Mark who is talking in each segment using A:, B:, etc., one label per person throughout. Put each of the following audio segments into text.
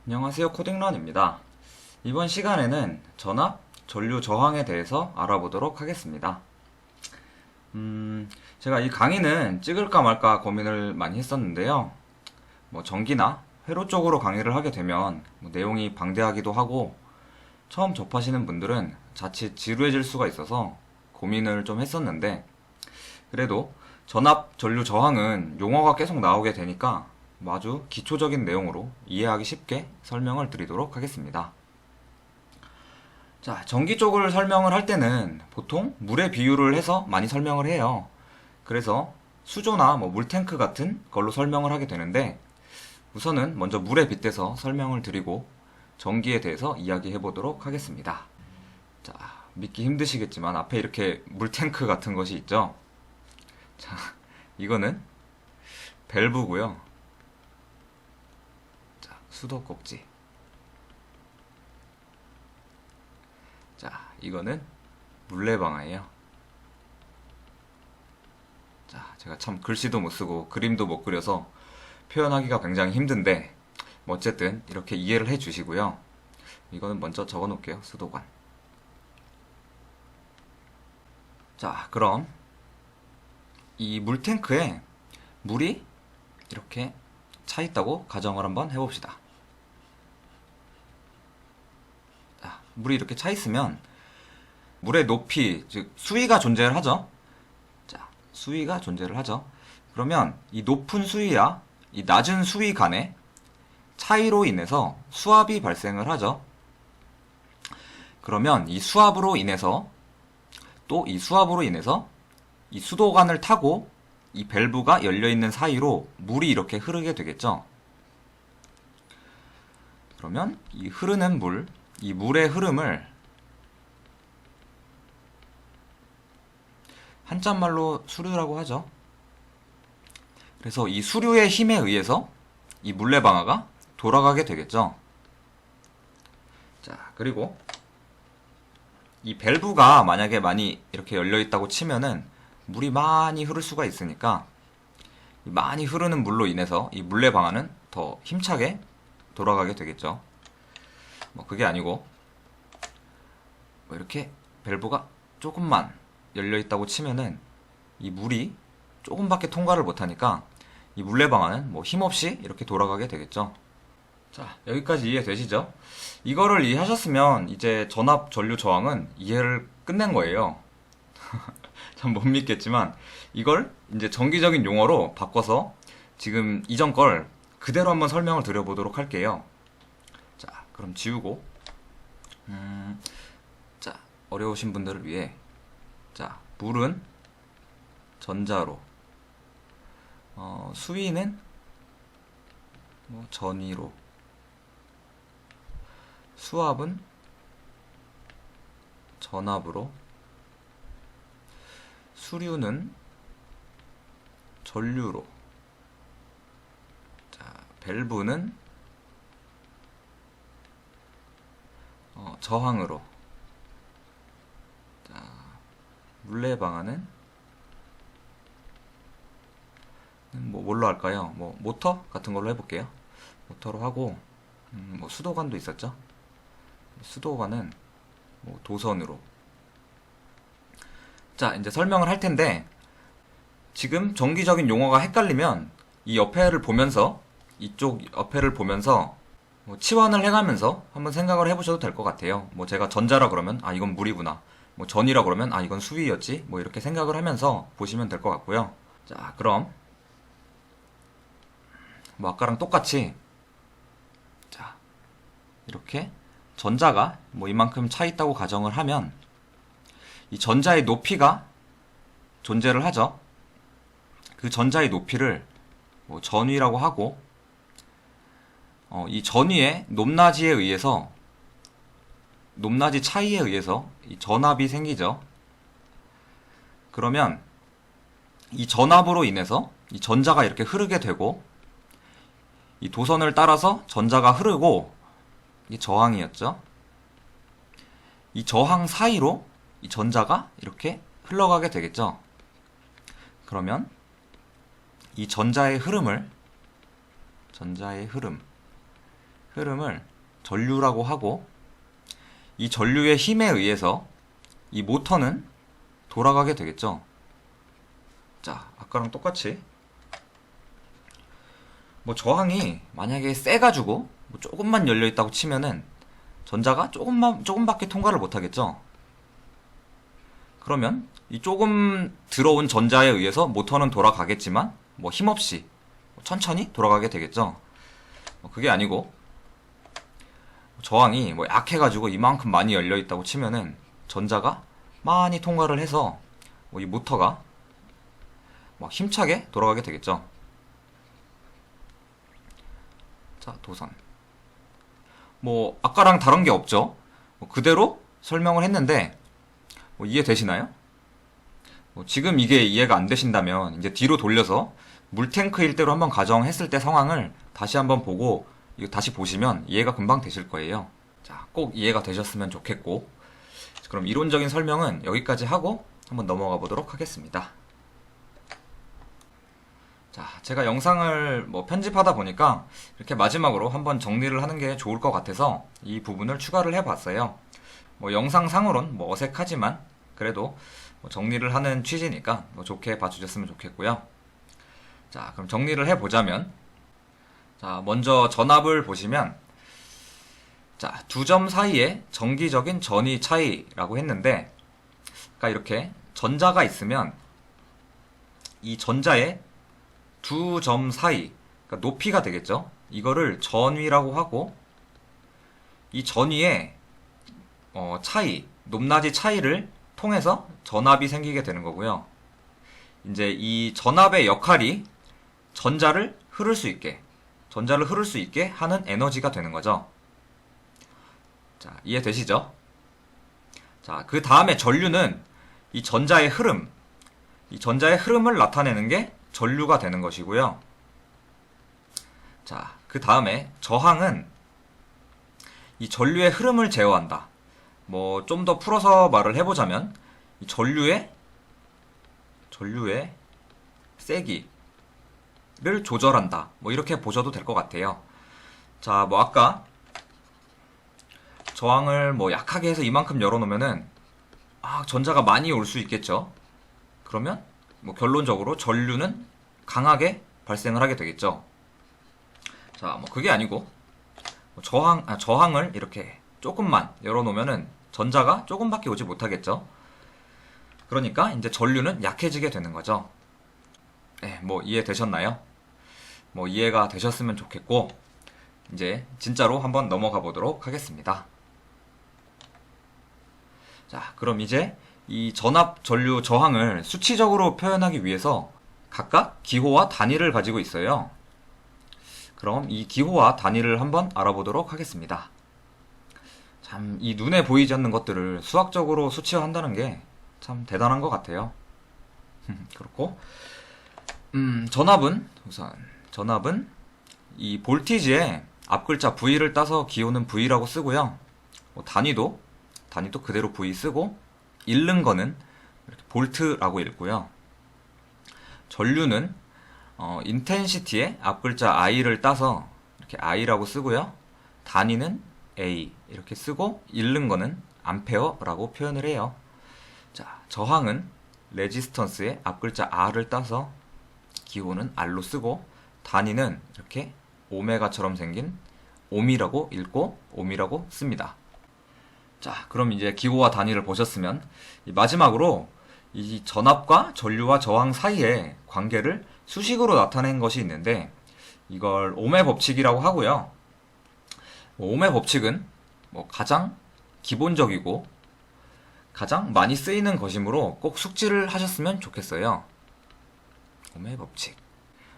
A: 안녕하세요, 코딩런입니다. 이번 시간에는 전압, 전류 저항에 대해서 알아보도록 하겠습니다. 제가 이 강의는 찍을까 말까 고민을 많이 했었는데요. 전기나 회로 쪽으로 강의를 하게 되면 내용이 방대하기도 하고 처음 접하시는 분들은 자칫 지루해질 수가 있어서 고민을 좀 했었는데, 그래도 전압, 전류 저항은 용어가 계속 나오게 되니까 아주 기초적인 내용으로 이해하기 쉽게 설명을 드리도록 하겠습니다. 자, 전기 쪽을 설명을 할 때는 보통 물의 비유를 해서 많이 설명을 해요. 그래서 수조나 물탱크 같은 걸로 설명을 하게 되는데, 우선은 먼저 물에 빗대서 설명을 드리고 전기에 대해서 이야기해 보도록 하겠습니다. 자, 믿기 힘드시겠지만 앞에 이렇게 물탱크 같은 것이 있죠. 자, 이거는 밸브고요. 수도꼭지. 자, 이거는 물레방아예요. 자, 제가 참 글씨도 못 쓰고 그림도 못 그려서 표현하기가 굉장히 힘든데, 어쨌든 이렇게 이해를 해 주시고요. 이거는 먼저 적어 놓을게요. 수도관. 자, 그럼 이 물탱크에 물이 이렇게 차 있다고 가정을 한번 해봅시다. 물이 이렇게 차 있으면 물의 높이, 즉 수위가 존재를 하죠. 자, 수위가 존재를 하죠. 그러면 이 높은 수위와 이 낮은 수위 간의 차이로 인해서 수압이 발생을 하죠. 그러면 이 수압으로 인해서 또 이 수압으로 인해서 이 수도관을 타고 이 밸브가 열려 있는 사이로 물이 이렇게 흐르게 되겠죠. 그러면 이 흐르는 물, 이 물의 흐름을 한자말로 수류라고 하죠. 그래서 이 수류의 힘에 의해서 이 물레방아가 돌아가게 되겠죠. 자, 그리고 이 밸브가 만약에 많이 이렇게 열려 있다고 치면은 물이 많이 흐를 수가 있으니까, 많이 흐르는 물로 인해서 이 물레방아는 더 힘차게 돌아가게 되겠죠. 그게 아니고 이렇게 밸브가 조금만 열려 있다고 치면은 이 물이 조금밖에 통과를 못하니까 이 물레방아는 힘없이 이렇게 돌아가게 되겠죠. 자, 여기까지 이해되시죠? 이거를 이해하셨으면 이제 전압, 전류, 저항은 이해를 끝낸 거예요. 참 못 믿겠지만 이걸 이제 전기적인 용어로 바꿔서 지금 이전 걸 그대로 한번 설명을 드려보도록 할게요. 자, 그럼 지우고, 자, 어려우신 분들을 위해, 자, 물은 전자로, 수위는 전위로, 수압은 전압으로, 수류는 전류로, 자, 밸브는 저항으로, 자, 물레방아는 뭘로 할까요? 모터 같은 걸로 해볼게요. 모터로 하고, 수도관도 있었죠? 수도관은 도선으로. 자, 이제 설명을 할 텐데, 지금 전기적인 용어가 헷갈리면 이 옆에를 보면서, 이쪽 옆에를 보면서 치환을 해가면서 한번 생각을 해보셔도 될 것 같아요. 제가 전자라 그러면 아, 이건 물이구나. 전이라 그러면 아, 이건 수위였지. 이렇게 생각을 하면서 보시면 될 것 같고요. 자, 그럼 아까랑 똑같이, 자, 이렇게 전자가 이만큼 차 있다고 가정을 하면 이 전자의 높이가 존재를 하죠. 그 전자의 높이를 전위라고 하고, 이 전위의 높낮이에 의해서, 높낮이 차이에 의해서 이 전압이 생기죠. 그러면 이 전압으로 인해서 이 전자가 이렇게 흐르게 되고, 이 도선을 따라서 전자가 흐르고, 이게 저항이었죠. 이 저항 사이로 이 전자가 이렇게 흘러가게 되겠죠. 그러면 이 전자의 흐름, 흐름을 전류라고 하고, 이 전류의 힘에 의해서 이 모터는 돌아가게 되겠죠. 자, 아까랑 똑같이 뭐 저항이 만약에 세가지고 뭐 조금만 열려 있다고 치면은 전자가 조금밖에 통과를 못 하겠죠. 그러면 이 조금 들어온 전자에 의해서 모터는 돌아가겠지만 뭐 힘없이 천천히 돌아가게 되겠죠. 그게 아니고 저항이 뭐 약해가지고 이만큼 많이 열려 있다고 치면은 전자가 많이 통과를 해서 뭐 이 모터가 막 힘차게 돌아가게 되겠죠. 자, 도선. 뭐 아까랑 다른 게 없죠. 뭐 그대로 설명을 했는데 뭐 이해되시나요? 뭐 지금 이게 이해가 안 되신다면 이제 뒤로 돌려서 물탱크일 대로 한번 가정했을 때 상황을 다시 한번 보고 이거 다시 보시면 이해가 금방 되실 거예요. 자, 꼭 이해가 되셨으면 좋겠고, 그럼 이론적인 설명은 여기까지 하고 한번 넘어가 보도록 하겠습니다. 자, 제가 영상을 뭐 편집하다 보니까 이렇게 마지막으로 한번 정리를 하는 게 좋을 것 같아서 이 부분을 추가를 해봤어요. 뭐 영상상으론 뭐 어색하지만 그래도 뭐 정리를 하는 취지니까 뭐 좋게 봐주셨으면 좋겠고요. 자, 그럼 정리를 해보자면, 자, 먼저 전압을 보시면, 자, 두 점 사이의 정기적인 전위 차이라고 했는데, 그러니까 이렇게 전자가 있으면 이 전자의 두 점 사이, 그러니까 높이가 되겠죠. 이거를 전위라고 하고, 이 전위의 차이, 높낮이 차이를 통해서 전압이 생기게 되는 거고요. 이제 이 전압의 역할이 전자를 흐를 수 있게 하는 에너지가 되는 거죠. 자, 이해되시죠? 자, 그 다음에 전류는 이 전자의 흐름을 나타내는 게 전류가 되는 것이고요. 자, 그 다음에 저항은 이 전류의 흐름을 제어한다. 뭐 좀 더 풀어서 말을 해보자면 이 전류의 세기를 조절한다. 뭐 이렇게 보셔도 될 것 같아요. 자, 뭐 아까 저항을 뭐 약하게 해서 이만큼 열어놓으면은 전자가 많이 올 수 있겠죠. 그러면 뭐 결론적으로 전류는 강하게 발생을 하게 되겠죠. 자, 뭐 그게 아니고 뭐 저항을 이렇게 조금만 열어놓으면은 전자가 조금밖에 오지 못하겠죠. 그러니까 이제 전류는 약해지게 되는 거죠. 네, 뭐 이해되셨나요? 뭐 이해가 되셨으면 좋겠고, 이제 진짜로 한번 넘어가 보도록 하겠습니다. 자, 그럼 이제 이 전압, 전류, 저항을 수치적으로 표현하기 위해서 각각 기호와 단위를 가지고 있어요. 그럼 이 기호와 단위를 한번 알아보도록 하겠습니다. 참, 이 눈에 보이지 않는 것들을 수학적으로 수치화한다는 게 참 대단한 것 같아요. 그렇고, 전압은 이 볼티지에 앞글자 V를 따서 기호는 V라고 쓰고요. 뭐 단위도 그대로 V 쓰고, 읽는 거는 이렇게 볼트라고 읽고요. 전류는 인텐시티에 앞글자 I를 따서 이렇게 I라고 쓰고요. 단위는 A 이렇게 쓰고, 읽는 거는 암페어라고 표현을 해요. 자, 저항은 레지스턴스에 앞글자 R을 따서 기호는 R로 쓰고, 단위는 이렇게 오메가처럼 생긴 옴이라고 읽고 옴이라고 씁니다. 자, 그럼 이제 기호와 단위를 보셨으면 마지막으로 이 전압과 전류와 저항 사이의 관계를 수식으로 나타낸 것이 있는데, 이걸 옴의 법칙이라고 하고요. 옴의 법칙은 뭐 가장 기본적이고 가장 많이 쓰이는 것이므로 꼭 숙지를 하셨으면 좋겠어요. 옴의 법칙.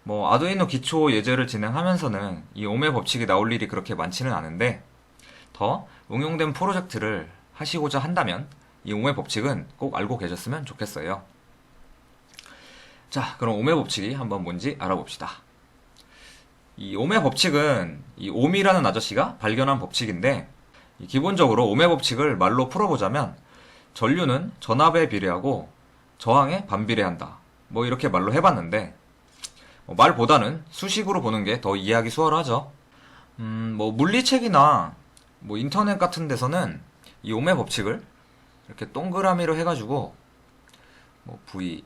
A: 뭐 아두이노 기초 예제를 진행하면서는 이 옴의 법칙이 나올 일이 그렇게 많지는 않은데, 더 응용된 프로젝트를 하시고자 한다면 이 옴의 법칙은 꼭 알고 계셨으면 좋겠어요. 자, 그럼 옴의 법칙이 한번 뭔지 알아봅시다. 이 옴의 법칙은 이 옴이라는 아저씨가 발견한 법칙인데, 기본적으로 옴의 법칙을 말로 풀어보자면 전류는 전압에 비례하고 저항에 반비례한다. 뭐 이렇게 말로 해봤는데, 말보다는 수식으로 보는 게 더 이해하기 수월하죠. 뭐 물리책이나 뭐 인터넷 같은 데서는 이 오매 법칙을 이렇게 동그라미로 해가지고 뭐 V,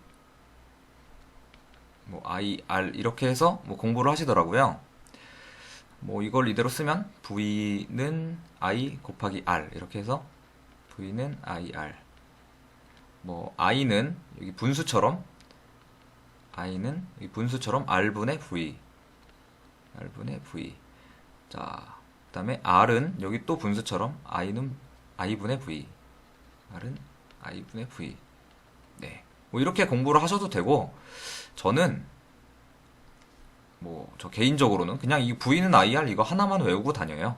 A: 뭐 I, R 이렇게 해서 뭐 공부를 하시더라고요. 뭐 이걸 이대로 쓰면 V는 I 곱하기 R 이렇게 해서 V는 IR, 뭐 I는 여기 분수처럼 R분의 V, R분의 V. 자, 그 다음에 R은 여기 또 분수처럼 I는 I분의 V, R은 I분의 V. 네, 뭐 이렇게 공부를 하셔도 되고, 저는 뭐 저 개인적으로는 그냥 이 V는 IR 이거 하나만 외우고 다녀요.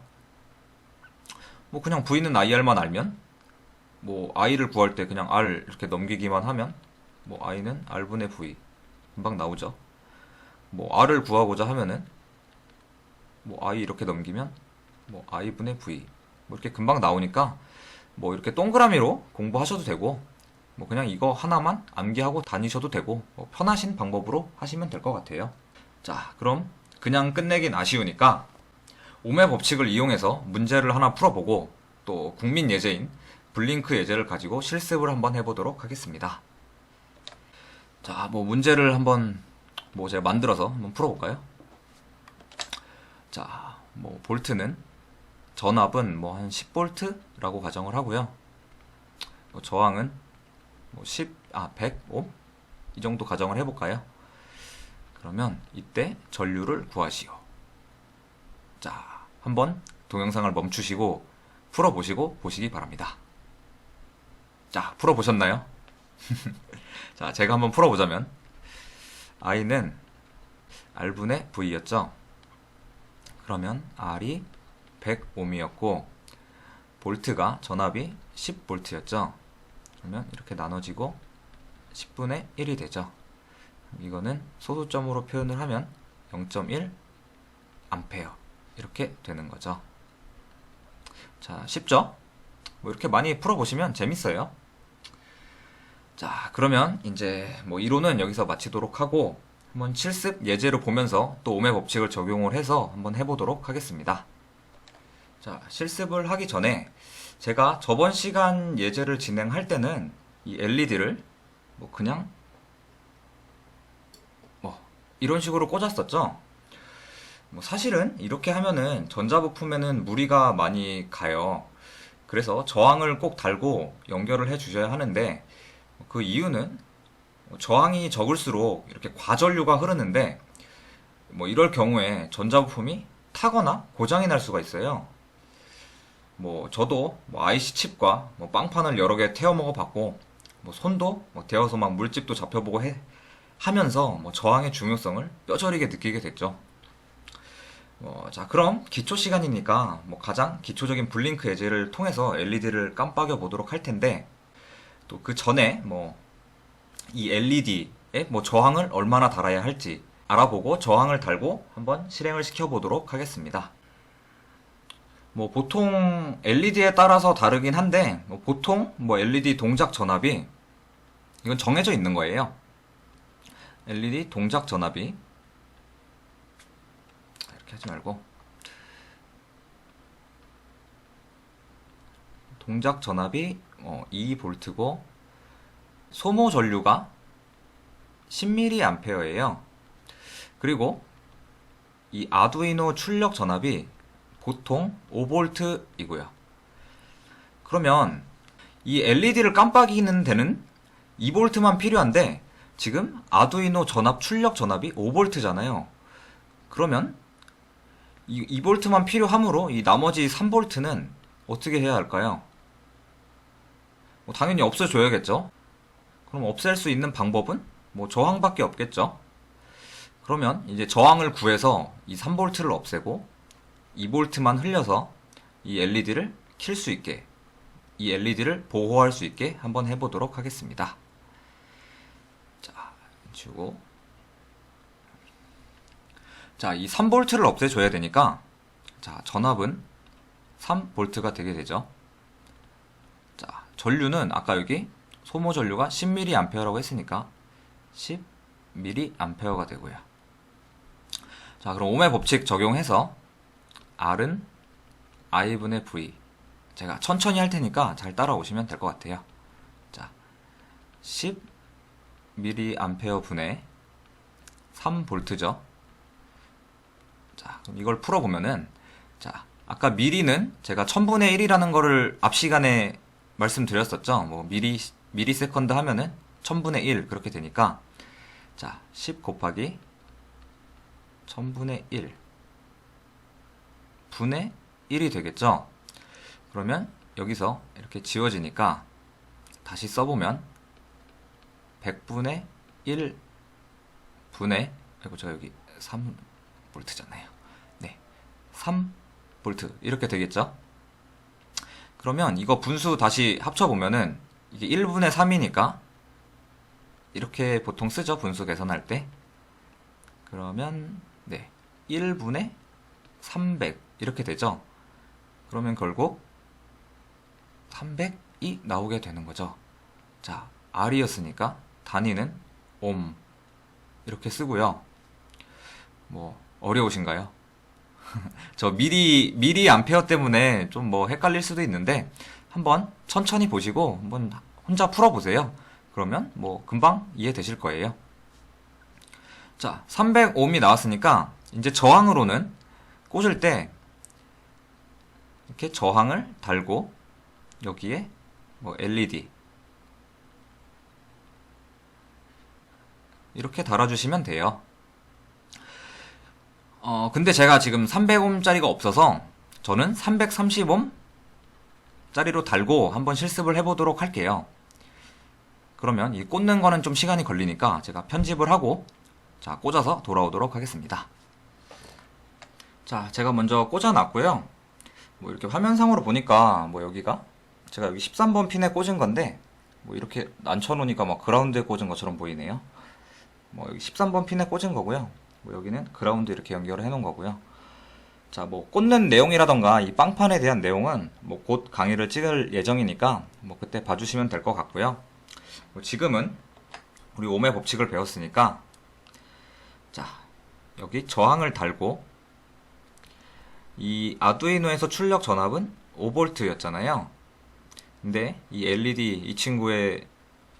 A: 뭐 그냥 V는 IR만 알면, 뭐 I를 구할 때 그냥 R 이렇게 넘기기만 하면 뭐 I는 R분의 V 금방 나오죠. 뭐 R을 구하고자 하면은 뭐 I 이렇게 넘기면 뭐 I분의 V 뭐 이렇게 금방 나오니까 뭐 이렇게 동그라미로 공부하셔도 되고, 뭐 그냥 이거 하나만 암기하고 다니셔도 되고, 뭐 편하신 방법으로 하시면 될 것 같아요. 자, 그럼 그냥 끝내긴 아쉬우니까 오매 법칙을 이용해서 문제를 하나 풀어보고, 또 국민 예제인 블링크 예제를 가지고 실습을 한번 해보도록 하겠습니다. 자, 뭐 문제를 한번 뭐 제가 만들어서 한번 풀어볼까요? 자, 뭐 볼트는 전압은 뭐 한 10볼트라고 가정을 하고요. 뭐 저항은 뭐 100옴 이 정도 가정을 해볼까요? 그러면 이때 전류를 구하시오. 자, 한번 동영상을 멈추시고 풀어보시고 보시기 바랍니다. 자, 풀어보셨나요? 자, 제가 한번 풀어보자면 I는 R분의 V였죠. 그러면 R이 100옴이었고 볼트가 전압이 10볼트였죠. 그러면 이렇게 나눠지고 10분의 1이 되죠. 이거는 소수점으로 표현을 하면 0.1 암페어 이렇게 되는 거죠. 자, 쉽죠? 뭐 이렇게 많이 풀어보시면 재밌어요. 자, 그러면 이제 뭐 이론은 여기서 마치도록 하고 한번 실습 예제를 보면서 또 오매 법칙을 적용을 해서 한번 해보도록 하겠습니다. 자, 실습을 하기 전에 제가 저번 시간 예제를 진행할 때는 이 LED를 뭐 그냥 뭐 이런 식으로 꽂았었죠. 뭐 사실은 이렇게 하면은 전자부품에는 무리가 많이 가요. 그래서 저항을 꼭 달고 연결을 해 주셔야 하는데, 그 이유는 저항이 적을수록 이렇게 과전류가 흐르는데, 뭐 이럴 경우에 전자부품이 타거나 고장이 날 수가 있어요. 뭐 저도 뭐 IC 칩과 뭐 빵판을 여러 개 태워 먹어 봤고, 뭐 손도 뭐 데워서 막 물집도 잡혀보고 하면서 뭐 저항의 중요성을 뼈저리게 느끼게 됐죠. 자, 그럼 기초 시간이니까 뭐 가장 기초적인 블링크 예제를 통해서 LED를 깜빡여 보도록 할 텐데, 또 그 전에 뭐 이 LED에 뭐 저항을 얼마나 달아야 할지 알아보고 저항을 달고 한번 실행을 시켜 보도록 하겠습니다. 뭐 보통 LED에 따라서 다르긴 한데, 뭐 보통 뭐 LED 동작 전압이 이건 정해져 있는 거예요. LED 동작 전압이 이렇게 하지 말고 동작 전압이 2V고 소모 전류가 10mA예요. 그리고 이 아두이노 출력 전압이 보통 5V이고요. 그러면 이 LED를 깜빡이는 데는 2V만 필요한데 지금 아두이노 전압 출력 전압이 5V잖아요. 그러면 이 2V만 필요하므로 이 나머지 3V는 어떻게 해야 할까요? 뭐 당연히 없애줘야겠죠. 그럼 없앨 수 있는 방법은 뭐 저항밖에 없겠죠. 그러면 이제 저항을 구해서 이 3V를 없애고 2V만 흘려서 이 LED를 킬 수 있게, 이 LED를 보호할 수 있게 한번 해보도록 하겠습니다. 자, 지우고, 자, 이 3V를 없애줘야 되니까, 자, 전압은 3V가 되게 되죠. 자, 전류는 아까 여기 소모 전류가 10mA라고 했으니까 10mA가 되고요. 자, 그럼 오음의 법칙 적용해서 R은 I분의 V. 제가 천천히 할 테니까 잘 따라오시면 될 것 같아요. 자, 10mA 분의 3V죠. 자, 그럼 이걸 풀어보면은, 자, 아까 미리는 제가 1000분의 1이라는 거를 앞 시간에 말씀드렸었죠. 뭐, 미리세컨드 하면은 1000분의 1 그렇게 되니까, 자, 10 곱하기 1000분의 1 분의 1이 되겠죠. 그러면 여기서 이렇게 지워지니까 다시 써보면 100분의 1 분의, 아이고 제가 여기 3V잖아요. 네, 3V 이렇게 되겠죠. 그러면 이거 분수 다시 합쳐보면은 이게 1분의 3이니까 이렇게 보통 쓰죠, 분수 계산할 때. 그러면 네, 1분의 300 이렇게 되죠. 그러면 결국 300이 나오게 되는 거죠. 자, R이었으니까 단위는 옴 이렇게 쓰고요. 뭐 어려우신가요? 저 미리 암페어 때문에 좀 뭐 헷갈릴 수도 있는데 한번 천천히 보시고 한번 혼자 풀어보세요. 그러면 뭐 금방 이해되실 거예요. 자, 300옴이 나왔으니까 이제 저항으로는 꽂을 때 이렇게 저항을 달고 여기에 뭐 LED 이렇게 달아주시면 돼요. 근데 제가 지금 300옴짜리가 없어서 저는 330옴짜리로 달고 한번 실습을 해보도록 할게요. 그러면 이 꽂는 거는 좀 시간이 걸리니까 제가 편집을 하고 자, 꽂아서 돌아오도록 하겠습니다. 자, 제가 먼저 꽂아놨고요. 뭐 이렇게 화면상으로 보니까 뭐 여기가 제가 여기 13번 핀에 꽂은 건데 뭐 이렇게 앉혀놓으니까 막 그라운드에 꽂은 것처럼 보이네요. 뭐 여기 13번 핀에 꽂은 거고요. 뭐 여기는 그라운드 이렇게 연결을 해놓은 거고요. 자, 뭐 꽂는 내용이라던가 이 빵판에 대한 내용은 뭐 곧 강의를 찍을 예정이니까 뭐 그때 봐주시면 될 것 같고요. 뭐 지금은 우리 옴의 법칙을 배웠으니까 자, 여기 저항을 달고 이 아두이노에서 출력 전압은 5V였잖아요. 근데 이 LED 이 친구의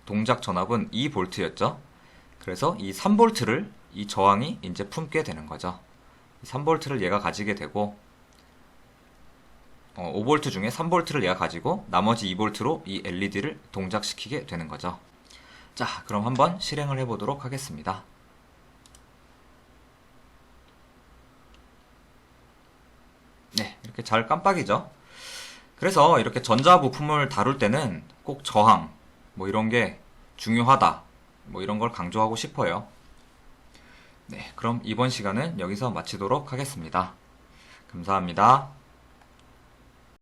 A: 동작 전압은 2V였죠. 그래서 이 3V를 이 저항이 이제 품게 되는 거죠. 3V를 얘가 가지게 되고 5V 중에 3V를 얘가 가지고 나머지 2V로 이 LED를 동작시키게 되는 거죠. 자, 그럼 한번 실행을 해보도록 하겠습니다. 네, 이렇게 잘 깜빡이죠. 그래서 이렇게 전자부품을 다룰 때는 꼭 저항 뭐 이런 게 중요하다 뭐 이런 걸 강조하고 싶어요. 네, 그럼 이번 시간은 여기서 마치도록 하겠습니다. 감사합니다.